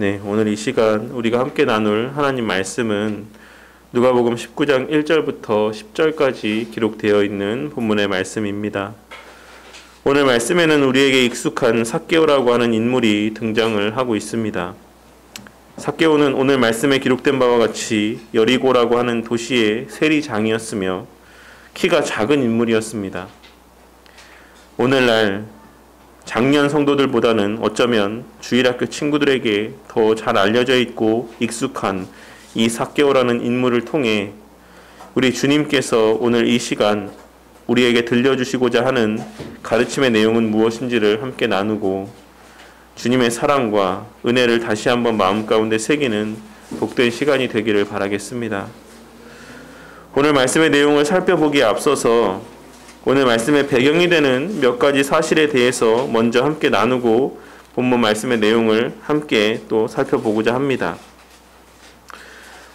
네, 오늘 이 시간 우리가 함께 나눌 하나님 말씀은 누가복음 19장 1절부터 10절까지 기록되어 있는 본문의 말씀입니다. 오늘 말씀에는 우리에게 익숙한 삭개오라고 하는 인물이 등장을 하고 있습니다. 삭개오는 오늘 말씀에 기록된 바와 같이 여리고라고 하는 도시의 세리장이었으며 키가 작은 인물이었습니다. 오늘날 작년 성도들보다는 어쩌면 주일학교 친구들에게 더 잘 알려져 있고 익숙한 이 삭개오라는 인물을 통해 우리 주님께서 오늘 이 시간 우리에게 들려주시고자 하는 가르침의 내용은 무엇인지를 함께 나누고 주님의 사랑과 은혜를 다시 한번 마음 가운데 새기는 복된 시간이 되기를 바라겠습니다. 오늘 말씀의 내용을 살펴보기에 앞서서 오늘 말씀의 배경이 되는 몇 가지 사실에 대해서 먼저 함께 나누고 본문 말씀의 내용을 함께 또 살펴보고자 합니다.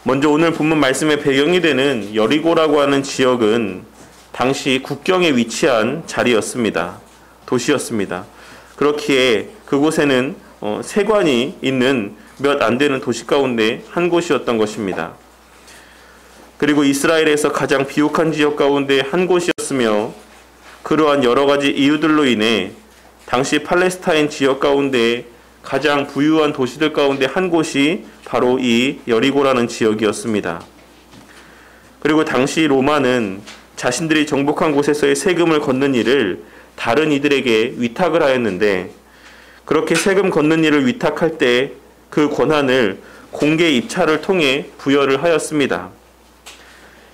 먼저 오늘 본문 말씀의 배경이 되는 여리고라고 하는 지역은 당시 국경에 위치한 자리였습니다. 도시였습니다. 그렇기에 그곳에는 세관이 있는 몇 안 되는 도시 가운데 한 곳이었던 것입니다. 그리고 이스라엘에서 가장 비옥한 지역 가운데 한 곳이었으며 그러한 여러 가지 이유들로 인해 당시 팔레스타인 지역 가운데 가장 부유한 도시들 가운데 한 곳이 바로 이 여리고라는 지역이었습니다. 그리고 당시 로마는 자신들이 정복한 곳에서의 세금을 걷는 일을 다른 이들에게 위탁을 하였는데 그렇게 세금 걷는 일을 위탁할 때 그 권한을 공개 입찰을 통해 부여를 하였습니다.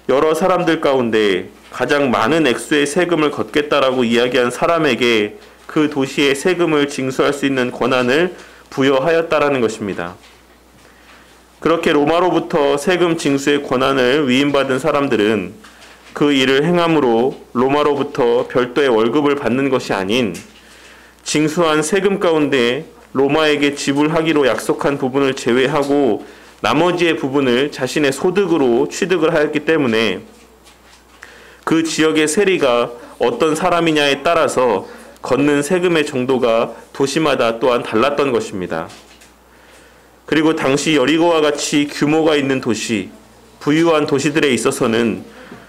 여러 사람들 가운데 가장 많은 액수의 세금을 걷겠다라고 이야기한 사람에게 그 도시의 세금을 징수할 수 있는 권한을 부여하였다라는 것입니다. 그렇게 로마로부터 세금 징수의 권한을 위임받은 사람들은 그 일을 행함으로 로마로부터 별도의 월급을 받는 것이 아닌 징수한 세금 가운데 로마에게 지불하기로 약속한 부분을 제외하고 나머지의 부분을 자신의 소득으로 취득을 하였기 때문에 그 지역의 세리가 어떤 사람이냐에 따라서 걷는 세금의 정도가 도시마다 또한 달랐던 것입니다. 그리고 당시 여리고와 같이 규모가 있는 도시, 부유한 도시들에 있어서는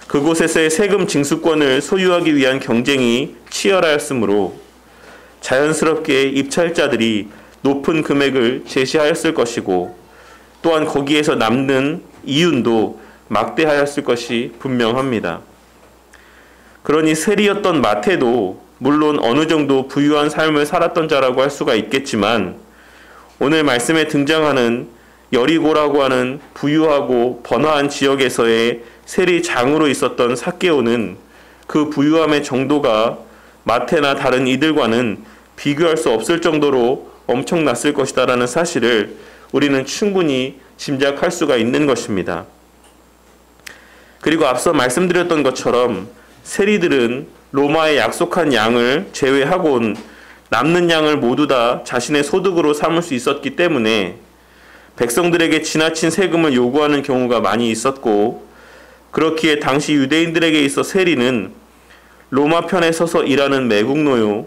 그곳에서의 세금 징수권을 소유하기 위한 경쟁이 치열하였으므로 자연스럽게 입찰자들이 높은 금액을 제시하였을 것이고 또한 거기에서 남는 이윤도 막대하였을 것이 분명합니다. 그러니 세리였던 마태도 물론 어느 정도 부유한 삶을 살았던 자라고 할 수가 있겠지만 오늘 말씀에 등장하는 여리고라고 하는 부유하고 번화한 지역에서의 세리장으로 있었던 삭개오는 그 부유함의 정도가 마태나 다른 이들과는 비교할 수 없을 정도로 엄청났을 것이다라는 사실을 우리는 충분히 짐작할 수가 있는 것입니다. 그리고 앞서 말씀드렸던 것처럼 세리들은 로마에 약속한 양을 제외하고는 남는 양을 모두 다 자신의 소득으로 삼을 수 있었기 때문에 백성들에게 지나친 세금을 요구하는 경우가 많이 있었고 그렇기에 당시 유대인들에게 있어 세리는 로마 편에 서서 일하는 매국노요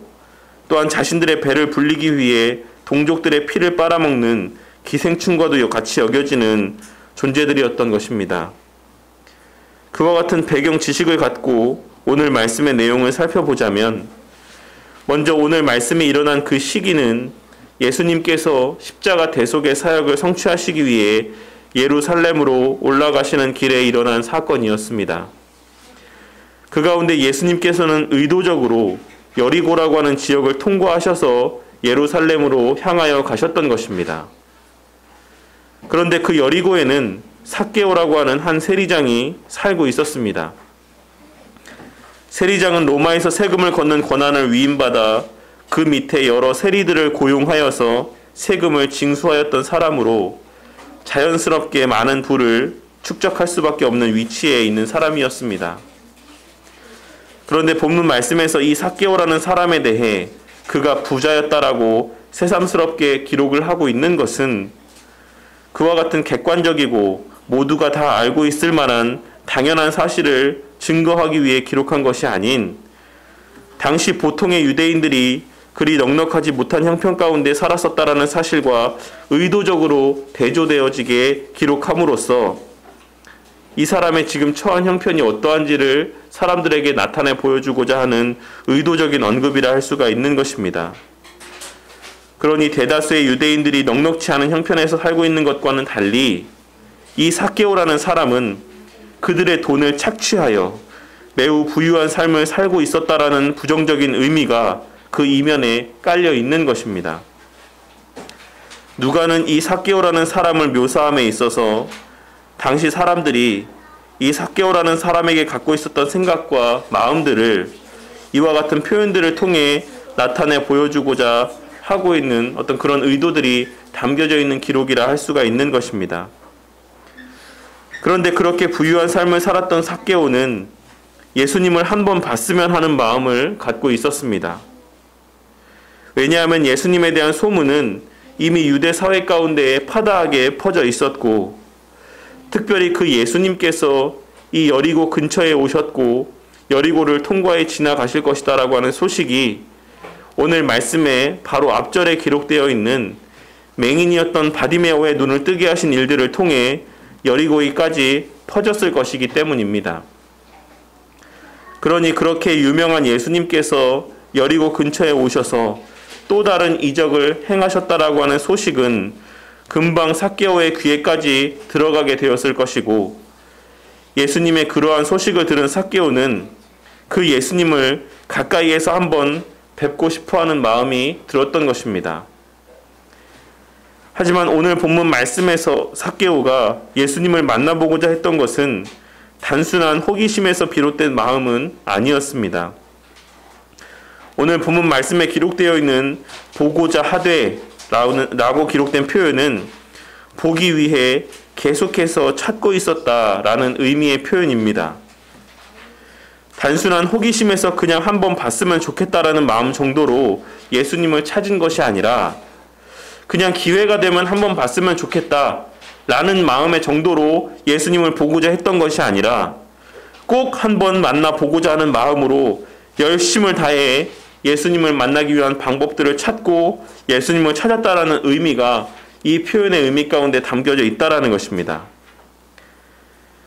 또한 자신들의 배를 불리기 위해 동족들의 피를 빨아먹는 기생충과도 같이 여겨지는 존재들이었던 것입니다. 그와 같은 배경 지식을 갖고 오늘 말씀의 내용을 살펴보자면 먼저 오늘 말씀이 일어난 그 시기는 예수님께서 십자가 대속의 사역을 성취하시기 위해 예루살렘으로 올라가시는 길에 일어난 사건이었습니다. 그 가운데 예수님께서는 의도적으로 여리고라고 하는 지역을 통과하셔서 예루살렘으로 향하여 가셨던 것입니다. 그런데 그 여리고에는 삭개오라고 하는 한 세리장이 살고 있었습니다. 세리장은 로마에서 세금을 걷는 권한을 위임받아 그 밑에 여러 세리들을 고용하여서 세금을 징수하였던 사람으로 자연스럽게 많은 부를 축적할 수밖에 없는 위치에 있는 사람이었습니다. 그런데 본문 말씀에서 이 삭개오라는 사람에 대해 그가 부자였다라고 새삼스럽게 기록을 하고 있는 것은 그와 같은 객관적이고 모두가 다 알고 있을 만한 당연한 사실을 증거하기 위해 기록한 것이 아닌 당시 보통의 유대인들이 그리 넉넉하지 못한 형편 가운데 살았었다라는 사실과 의도적으로 대조되어지게 기록함으로써 이 사람의 지금 처한 형편이 어떠한지를 사람들에게 나타내 보여주고자 하는 의도적인 언급이라 할 수가 있는 것입니다. 그러니 대다수의 유대인들이 넉넉지 않은 형편에서 살고 있는 것과는 달리 이 삭개오라는 사람은 그들의 돈을 착취하여 매우 부유한 삶을 살고 있었다라는 부정적인 의미가 그 이면에 깔려 있는 것입니다. 누가는 이 삭개오라는 사람을 묘사함에 있어서 당시 사람들이 이 삭개오라는 사람에게 갖고 있었던 생각과 마음들을 이와 같은 표현들을 통해 나타내 보여주고자 하고 있는 어떤 그런 의도들이 담겨져 있는 기록이라 할 수가 있는 것입니다. 그런데 그렇게 부유한 삶을 살았던 삭개오는 예수님을 한번 봤으면 하는 마음을 갖고 있었습니다. 왜냐하면 예수님에 대한 소문은 이미 유대 사회 가운데에 파다하게 퍼져 있었고, 특별히 그 예수님께서 이 여리고 근처에 오셨고 여리고를 통과해 지나가실 것이다라고 하는 소식이 오늘 말씀에 바로 앞절에 기록되어 있는 맹인이었던 바디메오의 눈을 뜨게 하신 일들을 통해 여리고까지 퍼졌을 것이기 때문입니다. 그러니 그렇게 유명한 예수님께서 여리고 근처에 오셔서 또 다른 이적을 행하셨다라고 하는 소식은 금방 삭개오의 귀에까지 들어가게 되었을 것이고, 예수님의 그러한 소식을 들은 삭개오는 그 예수님을 가까이에서 한번 뵙고 싶어하는 마음이 들었던 것입니다. 하지만 오늘 본문 말씀에서 삭개오가 예수님을 만나보고자 했던 것은 단순한 호기심에서 비롯된 마음은 아니었습니다. 오늘 본문 말씀에 기록되어 있는 보고자 하되라고 기록된 표현은 보기 위해 계속해서 찾고 있었다라는 의미의 표현입니다. 단순한 호기심에서 그냥 한번 봤으면 좋겠다라는 마음 정도로 예수님을 찾은 것이 아니라 그냥 기회가 되면 한번 봤으면 좋겠다라는 마음의 정도로 예수님을 보고자 했던 것이 아니라 꼭 한번 만나보고자 하는 마음으로 열심을 다해 예수님을 만나기 위한 방법들을 찾고 예수님을 찾았다라는 의미가 이 표현의 의미 가운데 담겨져 있다라는 것입니다.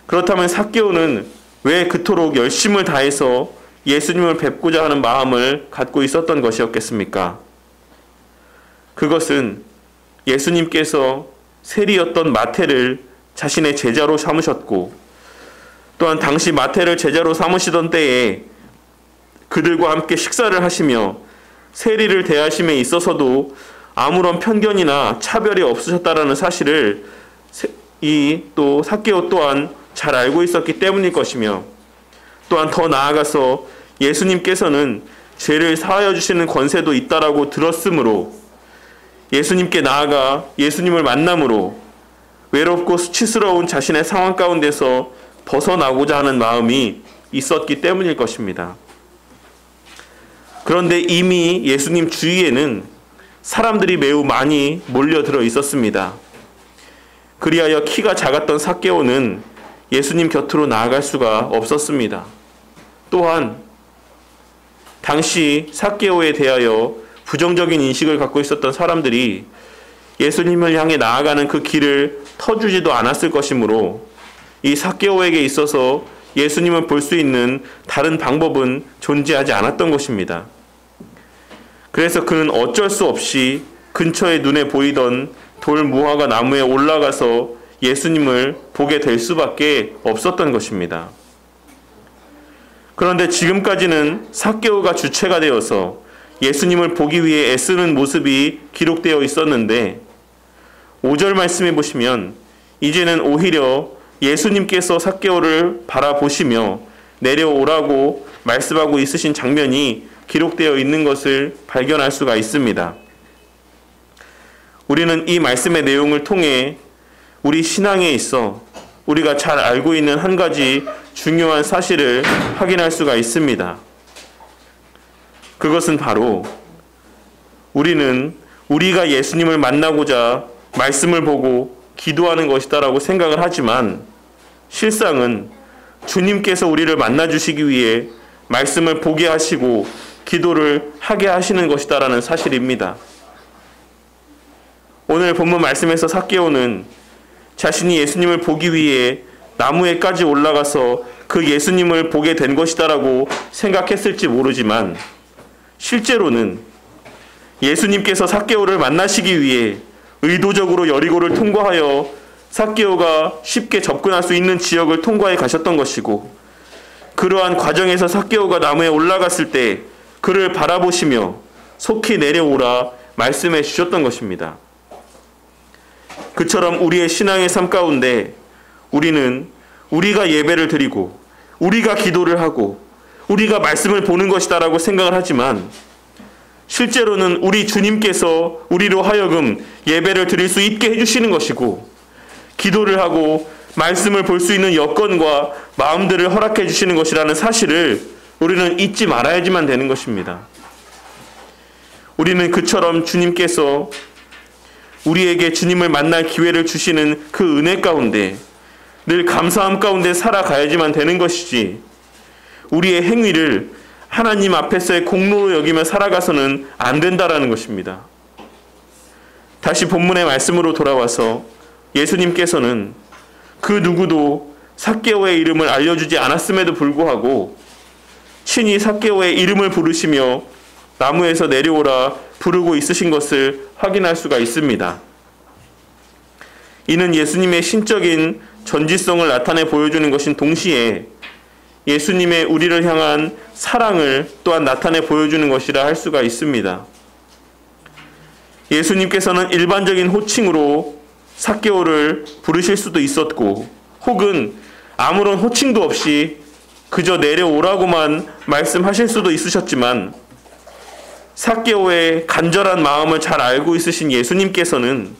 그렇다면 삭개오는 왜 그토록 열심을 다해서 예수님을 뵙고자 하는 마음을 갖고 있었던 것이었겠습니까? 그것은 예수님께서 세리였던 마태를 자신의 제자로 삼으셨고, 또한 당시 마태를 제자로 삼으시던 때에 그들과 함께 식사를 하시며 세리를 대하심에 있어서도 아무런 편견이나 차별이 없으셨다라는 사실을 또 삭개오 또한 잘 알고 있었기 때문일 것이며, 또한 더 나아가서 예수님께서는 죄를 사하여 주시는 권세도 있다라고 들었으므로 예수님께 나아가 예수님을 만남으로 외롭고 수치스러운 자신의 상황 가운데서 벗어나고자 하는 마음이 있었기 때문일 것입니다. 그런데 이미 예수님 주위에는 사람들이 매우 많이 몰려들어 있었습니다. 그리하여 키가 작았던 삭개오는 예수님 곁으로 나아갈 수가 없었습니다. 또한 당시 삭개오에 대하여 부정적인 인식을 갖고 있었던 사람들이 예수님을 향해 나아가는 그 길을 터주지도 않았을 것이므로 이 삭개오에게 있어서 예수님을 볼 수 있는 다른 방법은 존재하지 않았던 것입니다. 그래서 그는 어쩔 수 없이 근처에 눈에 보이던 돌 무화과 나무에 올라가서 예수님을 보게 될 수밖에 없었던 것입니다. 그런데 지금까지는 삭개오가 주체가 되어서 예수님을 보기 위해 애쓰는 모습이 기록되어 있었는데 5절 말씀해 보시면 이제는 오히려 예수님께서 삭개오를 바라보시며 내려오라고 말씀하고 있으신 장면이 기록되어 있는 것을 발견할 수가 있습니다. 우리는 이 말씀의 내용을 통해 우리 신앙에 있어 우리가 잘 알고 있는 한 가지 중요한 사실을 확인할 수가 있습니다. 그것은 바로 우리는 우리가 예수님을 만나고자 말씀을 보고 기도하는 것이다라고 생각을 하지만 실상은 주님께서 우리를 만나주시기 위해 말씀을 보게 하시고 기도를 하게 하시는 것이다라는 사실입니다. 오늘 본문 말씀에서 삭개오는 자신이 예수님을 보기 위해 나무에까지 올라가서 그 예수님을 보게 된 것이다라고 생각했을지 모르지만 실제로는 예수님께서 삭개오를 만나시기 위해 의도적으로 여리고를 통과하여 삭개오가 쉽게 접근할 수 있는 지역을 통과해 가셨던 것이고, 그러한 과정에서 삭개오가 나무에 올라갔을 때 그를 바라보시며 속히 내려오라 말씀해 주셨던 것입니다. 그처럼 우리의 신앙의 삶 가운데 우리는 우리가 예배를 드리고 우리가 기도를 하고 우리가 말씀을 보는 것이다라고 생각을 하지만 실제로는 우리 주님께서 우리로 하여금 예배를 드릴 수 있게 해주시는 것이고, 기도를 하고 말씀을 볼 수 있는 여건과 마음들을 허락해 주시는 것이라는 사실을 우리는 잊지 말아야지만 되는 것입니다. 우리는 그처럼 주님께서 우리에게 주님을 만날 기회를 주시는 그 은혜 가운데 늘 감사함 가운데 살아가야지만 되는 것이지, 우리의 행위를 하나님 앞에서의 공로로 여기며 살아가서는 안 된다라는 것입니다. 다시 본문의 말씀으로 돌아와서 예수님께서는 그 누구도 삭개오의 이름을 알려주지 않았음에도 불구하고 친히 삭개오의 이름을 부르시며 나무에서 내려오라 부르고 있으신 것을 확인할 수가 있습니다. 이는 예수님의 신적인 전지성을 나타내 보여주는 것인 동시에 예수님의 우리를 향한 사랑을 또한 나타내 보여주는 것이라 할 수가 있습니다. 예수님께서는 일반적인 호칭으로 삭개오를 부르실 수도 있었고, 혹은 아무런 호칭도 없이 그저 내려오라고만 말씀하실 수도 있으셨지만, 삭개오의 간절한 마음을 잘 알고 있으신 예수님께서는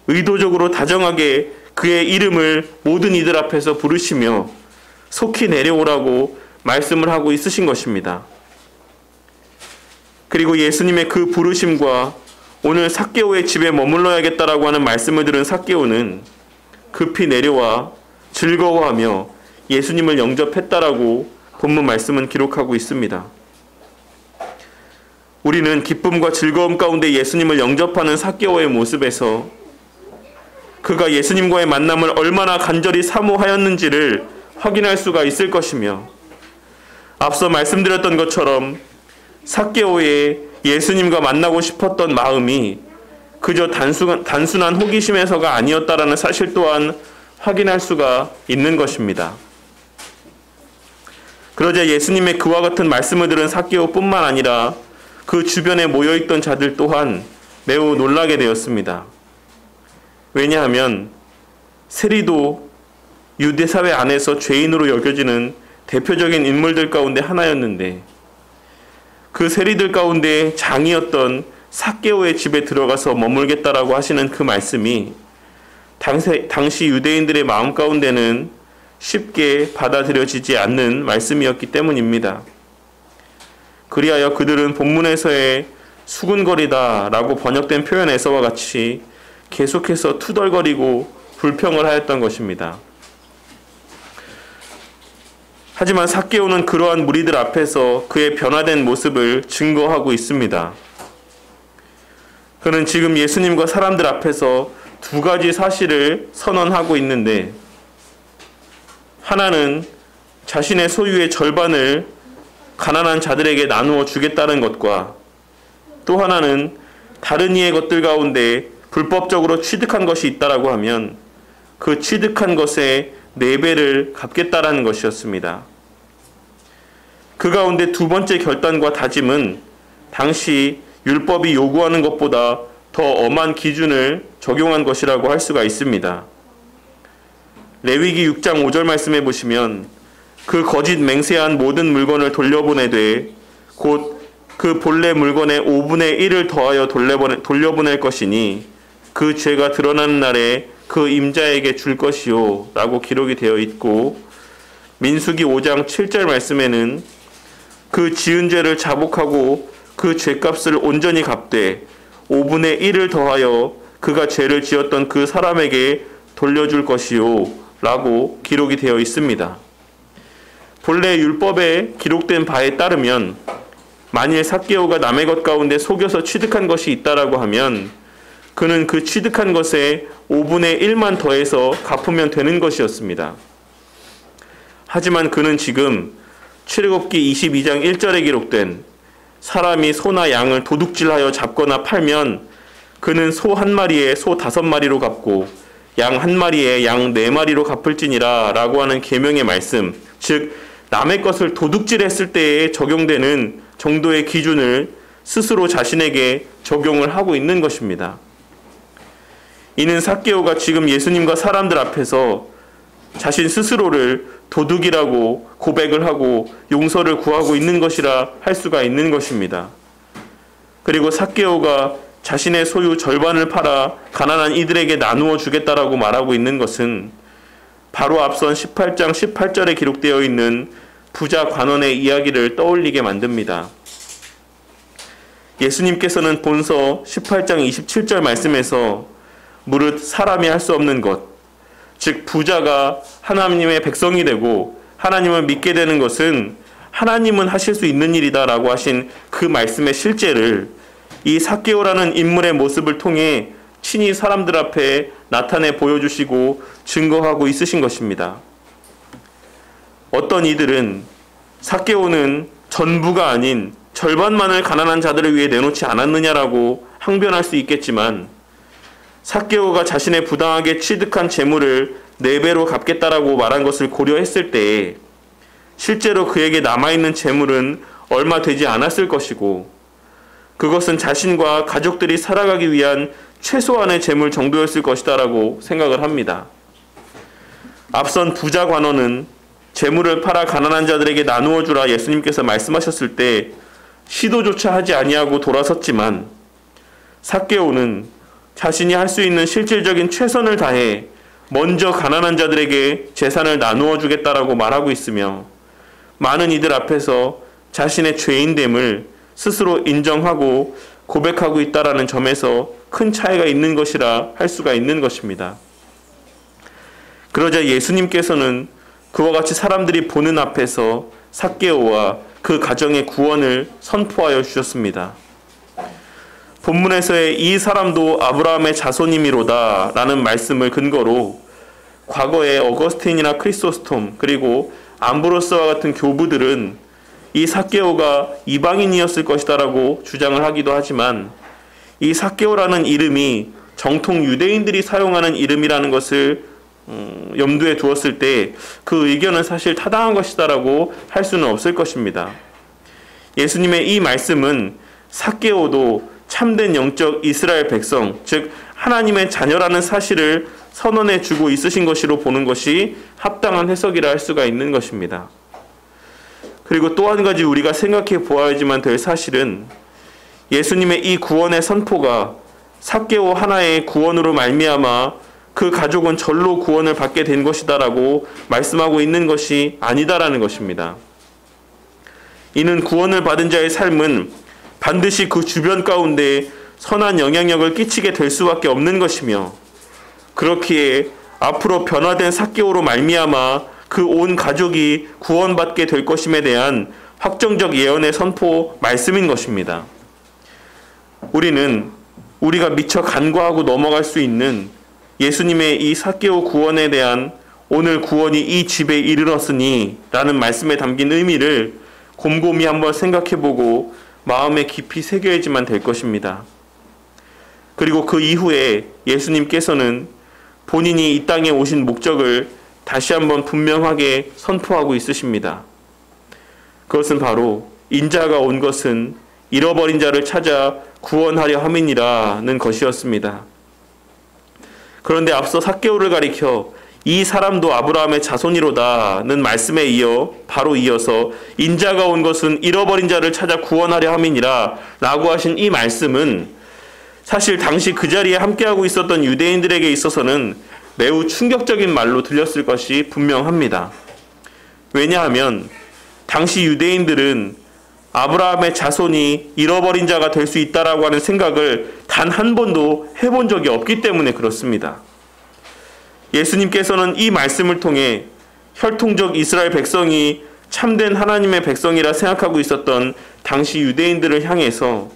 의도적으로 다정하게 그의 이름을 모든 이들 앞에서 부르시며 속히 내려오라고 말씀을 하고 있으신 것입니다. 그리고 예수님의 그 부르심과 오늘 삭개오의 집에 머물러야겠다라고 하는 말씀을 들은 삭개오는 급히 내려와 즐거워하며 예수님을 영접했다라고 본문 말씀은 기록하고 있습니다. 우리는 기쁨과 즐거움 가운데 예수님을 영접하는 삭개오의 모습에서 그가 예수님과의 만남을 얼마나 간절히 사모하였는지를 확인할 수가 있을 것이며, 앞서 말씀드렸던 것처럼 삭개오의 예수님과 만나고 싶었던 마음이 그저 단순한 호기심에서가 아니었다라는 사실 또한 확인할 수가 있는 것입니다. 그러자 예수님의 그와 같은 말씀을 들은 삭개오뿐만 아니라 그 주변에 모여있던 자들 또한 매우 놀라게 되었습니다. 왜냐하면 세리도 유대 사회 안에서 죄인으로 여겨지는 대표적인 인물들 가운데 하나였는데, 그 세리들 가운데 장이었던 삭개오의 집에 들어가서 머물겠다라고 하시는 그 말씀이 당시 유대인들의 마음 가운데는 쉽게 받아들여지지 않는 말씀이었기 때문입니다. 그리하여 그들은 본문에서의 수군거리다라고 번역된 표현에서와 같이 계속해서 투덜거리고 불평을 하였던 것입니다. 하지만 삭개오는 그러한 무리들 앞에서 그의 변화된 모습을 증거하고 있습니다. 그는 지금 예수님과 사람들 앞에서 두 가지 사실을 선언하고 있는데, 하나는 자신의 소유의 절반을 가난한 자들에게 나누어 주겠다는 것과, 또 하나는 다른 이의 것들 가운데 불법적으로 취득한 것이 있다라고 하면 그 취득한 것의 4배를 갚겠다라는 것이었습니다. 그 가운데 두 번째 결단과 다짐은 당시 율법이 요구하는 것보다 더 엄한 기준을 적용한 것이라고 할 수가 있습니다. 레위기 6장 5절 말씀해 보시면 그 거짓 맹세한 모든 물건을 돌려보내되 곧 그 본래 물건의 5분의 1을 더하여 돌려보낼 것이니 그 죄가 드러나는 날에 그 임자에게 줄 것이요 라고 기록이 되어 있고, 민수기 5장 7절 말씀에는 그 지은 죄를 자복하고 그 죄값을 온전히 갚되 5분의 1을 더하여 그가 죄를 지었던 그 사람에게 돌려줄 것이요 라고 기록이 되어 있습니다. 본래 율법에 기록된 바에 따르면 만일 삭개오가 남의 것 가운데 속여서 취득한 것이 있다라고 하면 그는 그 취득한 것에 5분의 1만 더해서 갚으면 되는 것이었습니다. 하지만 그는 지금 출애굽기 22장 1절에 기록된 사람이 소나 양을 도둑질하여 잡거나 팔면 그는 소 한 마리에 소 5마리로 갚고 양 한 마리에 양 4마리로 갚을지니라 라고 하는 계명의 말씀, 즉 남의 것을 도둑질했을 때에 적용되는 정도의 기준을 스스로 자신에게 적용을 하고 있는 것입니다. 이는 삭개오가 지금 예수님과 사람들 앞에서 자신 스스로를 도둑이라고 고백을 하고 용서를 구하고 있는 것이라 할 수가 있는 것입니다. 그리고 삭개오가 자신의 소유 절반을 팔아 가난한 이들에게 나누어 주겠다라고 말하고 있는 것은 바로 앞선 18장 18절에 기록되어 있는 부자 관원의 이야기를 떠올리게 만듭니다. 예수님께서는 본서 18장 27절 말씀에서 무릇 사람이 할 수 없는 것, 즉 부자가 하나님의 백성이 되고 하나님을 믿게 되는 것은 하나님은 하실 수 있는 일이다 라고 하신 그 말씀의 실제를 이 삭개오라는 인물의 모습을 통해 친히 사람들 앞에 나타내 보여주시고 증거하고 있으신 것입니다. 어떤 이들은 삭개오는 전부가 아닌 절반만을 가난한 자들을 위해 내놓지 않았느냐라고 항변할 수 있겠지만 삭개오가 자신의 부당하게 취득한 재물을 4배로 갚겠다라고 말한 것을 고려했을 때에 실제로 그에게 남아있는 재물은 얼마 되지 않았을 것이고 그것은 자신과 가족들이 살아가기 위한 최소한의 재물 정도였을 것이다라고 생각을 합니다. 앞선 부자 관원은 재물을 팔아 가난한 자들에게 나누어 주라 예수님께서 말씀하셨을 때 시도조차 하지 아니하고 돌아섰지만 삭개오는 자신이 할 수 있는 실질적인 최선을 다해 먼저 가난한 자들에게 재산을 나누어 주겠다라고 말하고 있으며 많은 이들 앞에서 자신의 죄인됨을 스스로 인정하고 고백하고 있다라는 점에서 큰 차이가 있는 것이라 할 수가 있는 것입니다. 그러자 예수님께서는 그와 같이 사람들이 보는 앞에서 삭개오와 그 가정의 구원을 선포하여 주셨습니다. 본문에서의 이 사람도 아브라함의 자손이미로다 라는 말씀을 근거로 과거에 어거스틴이나 크리소스톰 그리고 암브로스와 같은 교부들은 이 삭개오가 이방인이었을 것이다라고 주장을 하기도 하지만 이 삭개오라는 이름이 정통 유대인들이 사용하는 이름이라는 것을 염두에 두었을 때 그 의견은 사실 타당한 것이다라고 할 수는 없을 것입니다. 예수님의 이 말씀은 삭개오도 참된 영적 이스라엘 백성, 즉 하나님의 자녀라는 사실을 선언해 주고 있으신 것으로 보는 것이 합당한 해석이라 할 수가 있는 것입니다. 그리고 또 한 가지 우리가 생각해 보아야지만 될 사실은 예수님의 이 구원의 선포가 삭개오 하나의 구원으로 말미암아 그 가족은 절로 구원을 받게 된 것이다라고 말씀하고 있는 것이 아니다라는 것입니다. 이는 구원을 받은 자의 삶은 반드시 그 주변 가운데 선한 영향력을 끼치게 될 수밖에 없는 것이며 그렇기에 앞으로 변화된 삭개오로 말미암아 그 온 가족이 구원받게 될 것임에 대한 확정적 예언의 선포 말씀인 것입니다. 우리는 우리가 미처 간과하고 넘어갈 수 있는 예수님의 이 삭개오 구원에 대한 오늘 구원이 이 집에 이르렀으니 라는 말씀에 담긴 의미를 곰곰이 한번 생각해보고 마음에 깊이 새겨야지만 될 것입니다. 그리고 그 이후에 예수님께서는 본인이 이 땅에 오신 목적을 다시 한번 분명하게 선포하고 있으십니다. 그것은 바로 인자가 온 것은 잃어버린 자를 찾아 구원하려 함이니라는 것이었습니다. 그런데 앞서 삭개오를 가리켜 이 사람도 아브라함의 자손이로다는 말씀에 바로 이어서 인자가 온 것은 잃어버린 자를 찾아 구원하려 함이니라 라고 하신 이 말씀은 사실 당시 그 자리에 함께하고 있었던 유대인들에게 있어서는 매우 충격적인 말로 들렸을 것이 분명합니다. 왜냐하면 당시 유대인들은 아브라함의 자손이 잃어버린 자가 될 수 있다라고 하는 생각을 단 한 번도 해본 적이 없기 때문에 그렇습니다. 예수님께서는 이 말씀을 통해 혈통적 이스라엘 백성이 참된 하나님의 백성이라 생각하고 있었던 당시 유대인들을 향해서,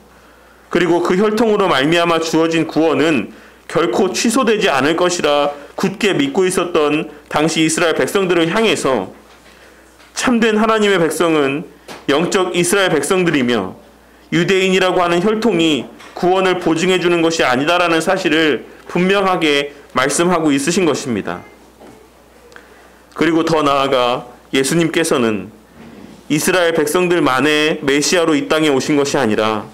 그리고 그 혈통으로 말미암아 주어진 구원은 결코 취소되지 않을 것이라 굳게 믿고 있었던 당시 이스라엘 백성들을 향해서 참된 하나님의 백성은 영적 이스라엘 백성들이며 유대인이라고 하는 혈통이 구원을 보증해 주는 것이 아니다라는 사실을 분명하게 말씀하고 있으신 것입니다. 그리고 더 나아가 예수님께서는 이스라엘 백성들만의 메시아로 이 땅에 오신 것이 아니라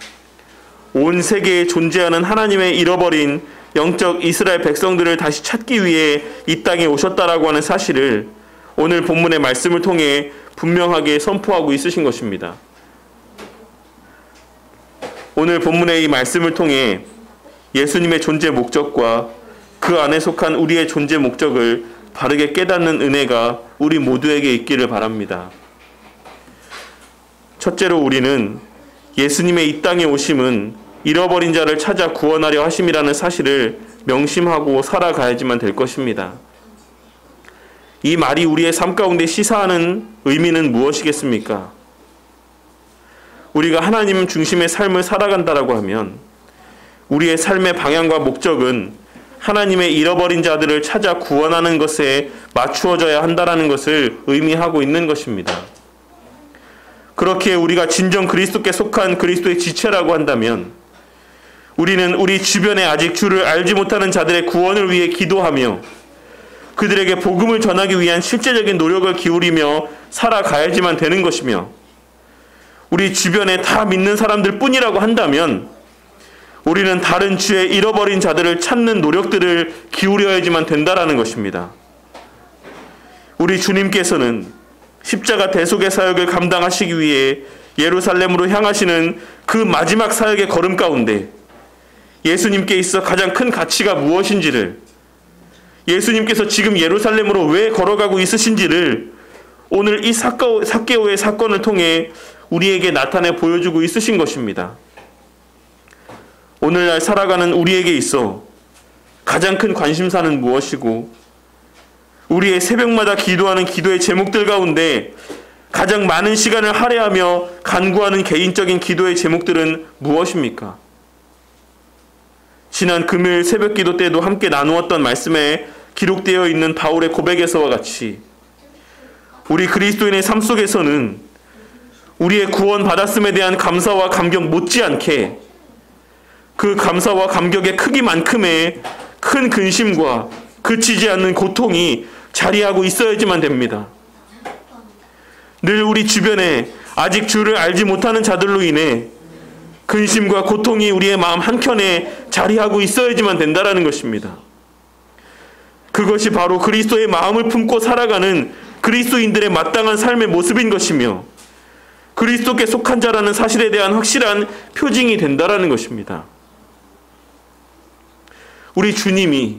온 세계에 존재하는 하나님의 잃어버린 영적 이스라엘 백성들을 다시 찾기 위해 이 땅에 오셨다라고 하는 사실을 오늘 본문의 말씀을 통해 분명하게 선포하고 있으신 것입니다. 오늘 본문의 이 말씀을 통해 예수님의 존재 목적과 그 안에 속한 우리의 존재 목적을 바르게 깨닫는 은혜가 우리 모두에게 있기를 바랍니다. 첫째로 우리는 예수님의 이 땅에 오심은 잃어버린 자를 찾아 구원하려 하심이라는 사실을 명심하고 살아가야지만 될 것입니다. 이 말이 우리의 삶 가운데 시사하는 의미는 무엇이겠습니까? 우리가 하나님 중심의 삶을 살아간다라고 하면 우리의 삶의 방향과 목적은 하나님의 잃어버린 자들을 찾아 구원하는 것에 맞추어져야 한다라는 것을 의미하고 있는 것입니다. 그렇게 우리가 진정 그리스도께 속한 그리스도의 지체라고 한다면 우리는 우리 주변에 아직 주를 알지 못하는 자들의 구원을 위해 기도하며 그들에게 복음을 전하기 위한 실제적인 노력을 기울이며 살아가야지만 되는 것이며, 우리 주변에 다 믿는 사람들 뿐이라고 한다면 우리는 다른 주의 잃어버린 자들을 찾는 노력들을 기울여야지만 된다라는 것입니다. 우리 주님께서는 십자가 대속의 사역을 감당하시기 위해 예루살렘으로 향하시는 그 마지막 사역의 걸음 가운데 예수님께 있어 가장 큰 가치가 무엇인지를, 예수님께서 지금 예루살렘으로 왜 걸어가고 있으신지를 오늘 이 삭개오의 사건을 통해 우리에게 나타내 보여주고 있으신 것입니다. 오늘날 살아가는 우리에게 있어 가장 큰 관심사는 무엇이고, 우리의 새벽마다 기도하는 기도의 제목들 가운데 가장 많은 시간을 할애하며 간구하는 개인적인 기도의 제목들은 무엇입니까? 지난 금요일 새벽 기도 때도 함께 나누었던 말씀에 기록되어 있는 바울의 고백에서와 같이 우리 그리스도인의 삶 속에서는 우리의 구원 받았음에 대한 감사와 감격 못지않게 그 감사와 감격의 크기만큼의 큰 근심과 그치지 않는 고통이 자리하고 있어야지만 됩니다. 늘 우리 주변에 아직 주를 알지 못하는 자들로 인해 근심과 고통이 우리의 마음 한켠에 자리하고 있어야지만 된다라는 것입니다. 그것이 바로 그리스도의 마음을 품고 살아가는 그리스도인들의 마땅한 삶의 모습인 것이며 그리스도께 속한 자라는 사실에 대한 확실한 표징이 된다라는 것입니다. 우리 주님이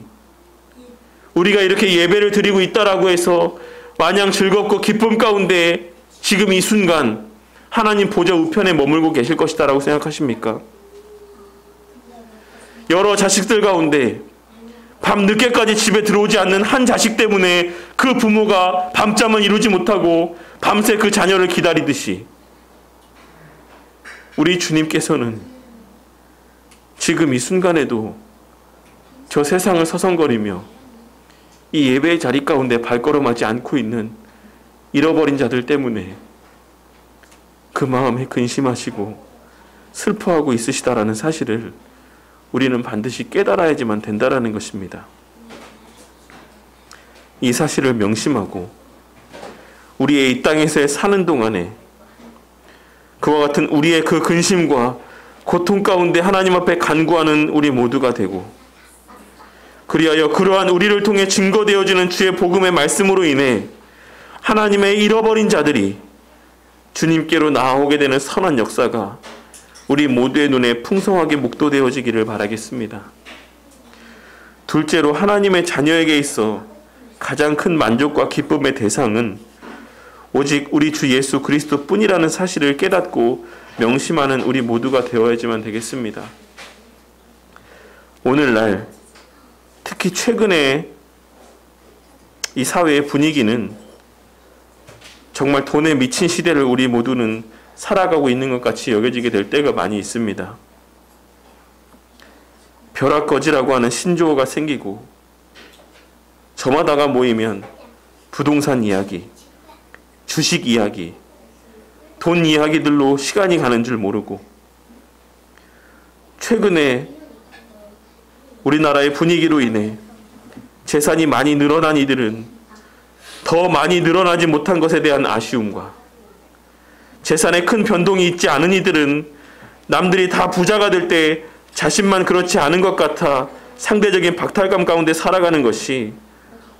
우리가 이렇게 예배를 드리고 있다라고 해서 마냥 즐겁고 기쁨 가운데 지금 이 순간 하나님 보좌 우편에 머물고 계실 것이다라고 생각하십니까? 여러 자식들 가운데 밤 늦게까지 집에 들어오지 않는 한 자식 때문에 그 부모가 밤잠을 이루지 못하고 밤새 그 자녀를 기다리듯이 우리 주님께서는 지금 이 순간에도 저 세상을 서성거리며 이 예배의 자리 가운데 발걸음하지 않고 있는 잃어버린 자들 때문에 그 마음에 근심하시고 슬퍼하고 있으시다라는 사실을 우리는 반드시 깨달아야지만 된다라는 것입니다. 이 사실을 명심하고 우리의 이 땅에서의 사는 동안에 그와 같은 우리의 그 근심과 고통 가운데 하나님 앞에 간구하는 우리 모두가 되고, 그리하여 그러한 우리를 통해 증거되어지는 주의 복음의 말씀으로 인해 하나님의 잃어버린 자들이 주님께로 나아오게 되는 선한 역사가 우리 모두의 눈에 풍성하게 목도되어지기를 바라겠습니다. 둘째로 하나님의 자녀에게 있어 가장 큰 만족과 기쁨의 대상은 오직 우리 주 예수 그리스도 뿐이라는 사실을 깨닫고 명심하는 우리 모두가 되어야지만 되겠습니다. 오늘날 특히 최근에 이 사회의 분위기는 정말 돈에 미친 시대를 우리 모두는 살아가고 있는 것 같이 여겨지게 될 때가 많이 있습니다. 벼락거지라고 하는 신조어가 생기고 저마다가 모이면 부동산 이야기, 주식 이야기, 돈 이야기들로 시간이 가는 줄 모르고 최근에 우리나라의 분위기로 인해 재산이 많이 늘어난 이들은 더 많이 늘어나지 못한 것에 대한 아쉬움과 재산에 큰 변동이 있지 않은 이들은 남들이 다 부자가 될 때 자신만 그렇지 않은 것 같아 상대적인 박탈감 가운데 살아가는 것이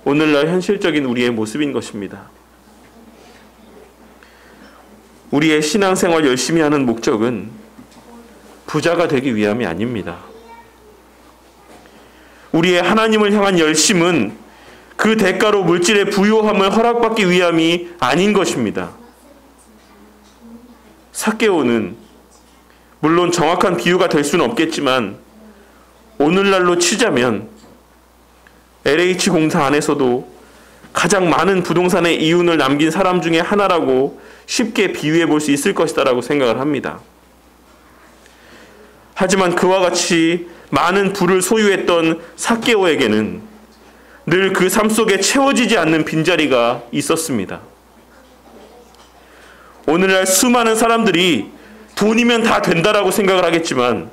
오늘날 현실적인 우리의 모습인 것입니다. 우리의 신앙생활 열심히 하는 목적은 부자가 되기 위함이 아닙니다. 우리의 하나님을 향한 열심은 그 대가로 물질의 부요함을 허락받기 위함이 아닌 것입니다. 삭개오는 물론 정확한 비유가 될 수는 없겠지만 오늘날로 치자면 LH공사 안에서도 가장 많은 부동산의 이윤을 남긴 사람 중에 하나라고 쉽게 비유해 볼 수 있을 것이다라고 생각을 합니다. 하지만 그와 같이 많은 부를 소유했던 삭개오에게는 늘 그 삶 속에 채워지지 않는 빈자리가 있었습니다. 오늘날 수많은 사람들이 돈이면 다 된다라고 생각을 하겠지만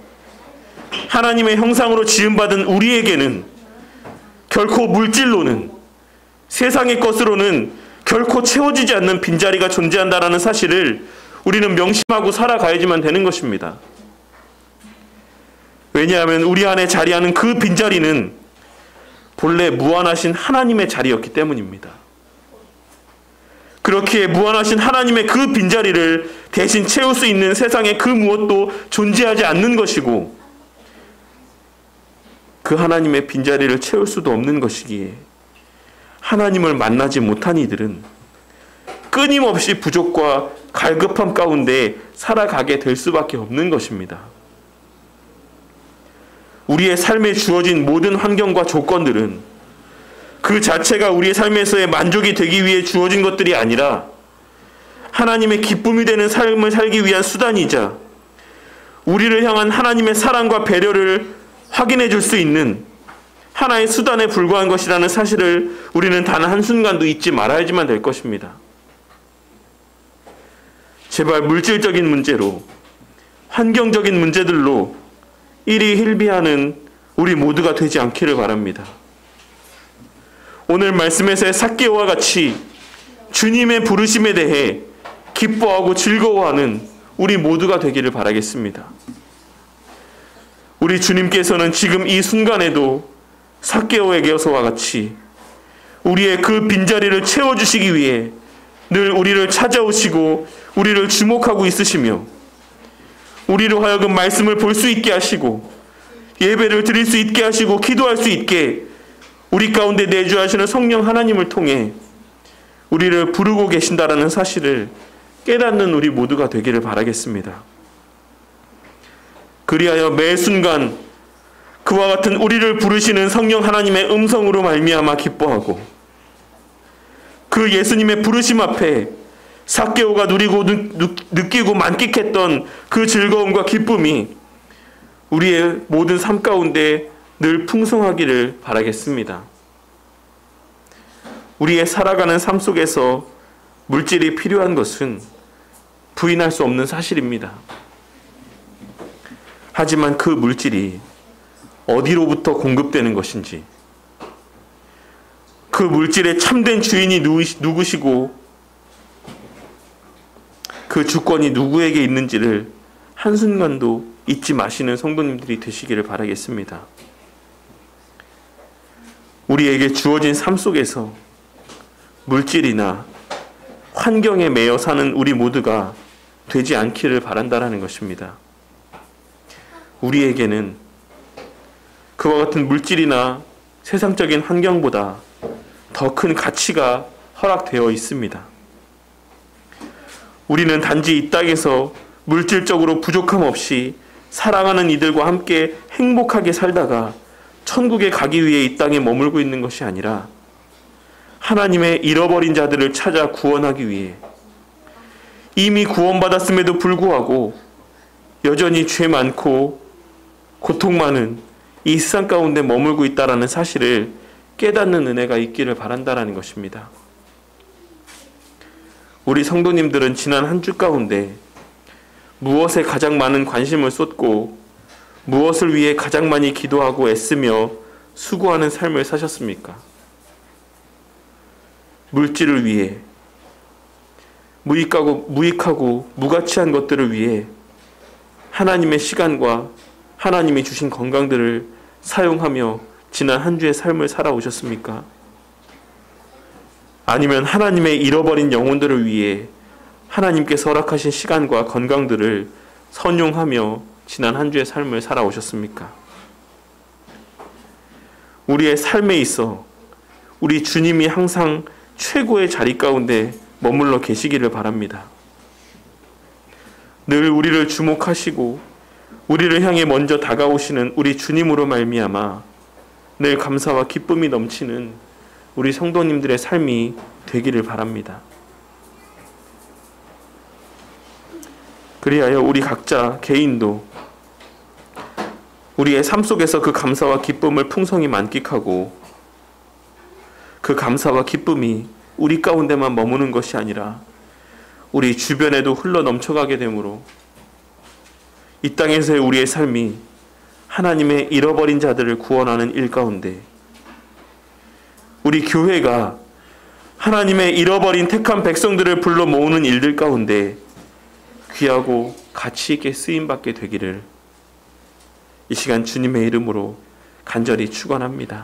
하나님의 형상으로 지음받은 우리에게는 결코 물질로는 세상의 것으로는 결코 채워지지 않는 빈자리가 존재한다는 사실을 우리는 명심하고 살아가야지만 되는 것입니다. 왜냐하면 우리 안에 자리하는 그 빈자리는 본래 무한하신 하나님의 자리였기 때문입니다. 그렇기에 무한하신 하나님의 그 빈자리를 대신 채울 수 있는 세상에 그 무엇도 존재하지 않는 것이고 그 하나님의 빈자리를 채울 수도 없는 것이기에 하나님을 만나지 못한 이들은 끊임없이 부족과 갈급함 가운데 살아가게 될 수밖에 없는 것입니다. 우리의 삶에 주어진 모든 환경과 조건들은 그 자체가 우리의 삶에서의 만족이 되기 위해 주어진 것들이 아니라 하나님의 기쁨이 되는 삶을 살기 위한 수단이자 우리를 향한 하나님의 사랑과 배려를 확인해 줄 수 있는 하나의 수단에 불과한 것이라는 사실을 우리는 단 한순간도 잊지 말아야지만 될 것입니다. 제발 물질적인 문제로 환경적인 문제들로 일이 hil비하는 우리 모두가 되지 않기를 바랍니다. 오늘 말씀에서의 삭개오와 같이 주님의 부르심에 대해 기뻐하고 즐거워하는 우리 모두가 되기를 바라겠습니다. 우리 주님께서는 지금 이 순간에도 삭개오에게서와 같이 우리의 그 빈자리를 채워주시기 위해 늘 우리를 찾아오시고 우리를 주목하고 있으시며 우리로 하여금 말씀을 볼 수 있게 하시고 예배를 드릴 수 있게 하시고 기도할 수 있게 우리 가운데 내주하시는 성령 하나님을 통해 우리를 부르고 계신다라는 사실을 깨닫는 우리 모두가 되기를 바라겠습니다. 그리하여 매 순간 그와 같은 우리를 부르시는 성령 하나님의 음성으로 말미암아 기뻐하고 그 예수님의 부르심 앞에 삭개오가 누리고 느끼고 만끽했던 그 즐거움과 기쁨이 우리의 모든 삶 가운데 늘 풍성하기를 바라겠습니다. 우리의 살아가는 삶 속에서 물질이 필요한 것은 부인할 수 없는 사실입니다. 하지만 그 물질이 어디로부터 공급되는 것인지, 그 물질의 참된 주인이 누구시고 그 주권이 누구에게 있는지를 한순간도 잊지 마시는 성도님들이 되시기를 바라겠습니다. 우리에게 주어진 삶 속에서 물질이나 환경에 매여 사는 우리 모두가 되지 않기를 바란다라는 것입니다. 우리에게는 그와 같은 물질이나 세상적인 환경보다 더 큰 가치가 허락되어 있습니다. 우리는 단지 이 땅에서 물질적으로 부족함 없이 사랑하는 이들과 함께 행복하게 살다가 천국에 가기 위해 이 땅에 머물고 있는 것이 아니라 하나님의 잃어버린 자들을 찾아 구원하기 위해 이미 구원받았음에도 불구하고 여전히 죄 많고 고통 많은 이 세상 가운데 머물고 있다라는 사실을 깨닫는 은혜가 있기를 바란다라는 것입니다. 우리 성도님들은 지난 한 주 가운데 무엇에 가장 많은 관심을 쏟고 무엇을 위해 가장 많이 기도하고 애쓰며 수고하는 삶을 사셨습니까? 물질을 위해, 무익하고 무가치한 것들을 위해 하나님의 시간과 하나님이 주신 건강들을 사용하며 지난 한 주의 삶을 살아오셨습니까? 아니면 하나님의 잃어버린 영혼들을 위해 하나님께서 허락하신 시간과 건강들을 선용하며 지난 한 주의 삶을 살아오셨습니까? 우리의 삶에 있어 우리 주님이 항상 최고의 자리 가운데 머물러 계시기를 바랍니다. 늘 우리를 주목하시고 우리를 향해 먼저 다가오시는 우리 주님으로 말미암아 늘 감사와 기쁨이 넘치는 우리 성도님들의 삶이 되기를 바랍니다. 그리하여 우리 각자 개인도 우리의 삶 속에서 그 감사와 기쁨을 풍성히 만끽하고 그 감사와 기쁨이 우리 가운데만 머무는 것이 아니라 우리 주변에도 흘러 넘쳐가게 되므로 이 땅에서의 우리의 삶이 하나님의 잃어버린 자들을 구원하는 일 가운데 우리 교회가 하나님의 잃어버린 택한 백성들을 불러 모으는 일들 가운데 귀하고 가치 있게 쓰임받게 되기를 이 시간 주님의 이름으로 간절히 축원합니다.